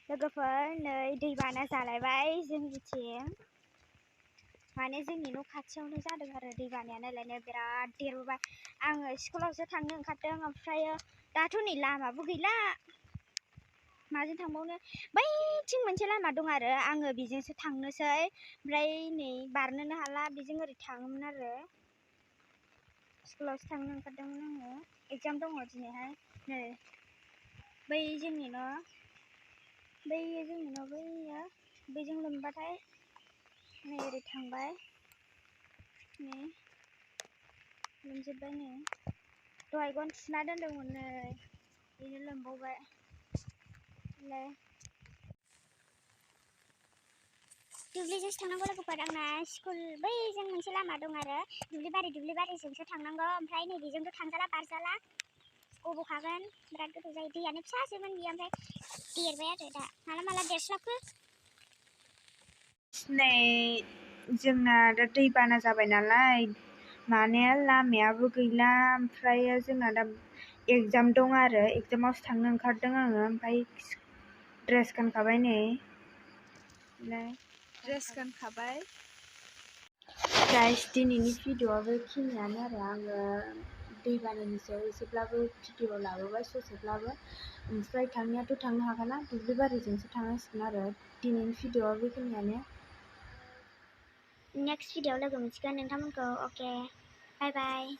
लोगोफोर नै दैबाना जालायबाय जोंनिथिं माने जोंनि न' खाथियावनो जादों आरो दैबानाया नालाय बिराद देरबोबाय आङो स्कुलावसो थांनो ओंखारदों ओमफ्रायो दाथ' नै लामाबो गैला माजों थांबावनो बैथिं मोनसे लामा दं आरो आङो बेजोंसो थांनोसै ओमफ्राय नै बारनोनो हाला बेजों ओरै थाङोमोन आरो स्कुलावसो थांनो ओंखारदोंमोन आङो एगजाम दङ दिनैहाय नै बै जोंनि न' बैयो बैजों लोमबाथाय नै ओरै थांबाय नै लोमजोब्बाय नै दहाय गन थुना दोनदोंमोन नै बेनो लोमबावबाय दुब्लिजोंसो थांनांगौ लोगोफोर आंना स्कुल बैजों मोनसे लामा दं आरो दुब्लिबारिजोंसो थांनांगौ ओमफ्राय नै बेजोंथ' थांजाला बारजाला गब'खागोन बिराद गोथौ जायो दैयानो फिसासोमोन बेयो ओमफ्राय देरबाय आरो दा माला देरस्लाबखो नै जोंना दा दैबाना जाबाय नालाय माने लामायाबो गैला ओमफ्राय जोंना दा एगजाम दं आरो एगजामावसो थांनो ओंखारदों आङो ओमफ्राय ड्रेस गानखाबाय नै ड्रेस गानखाबाय गाइस दिनैनि भिडिअ'आ बेखिनियानो आरो आङो दैबानानि सायाव एसेब्लाबो भिडिअ' लाबोबाय ससेब्लाबो ओमफ्राय थांनायाथ' थांनो हाखाला दुब्लिबारिजोंसो थांनांसिगोन आरो दिनैनि भिडिअ'आ बेखिनियानो नेक्स्ट भिडिअ'आव लोगो मोनसिगोन नोंथांमोनखौ अके बाय बाय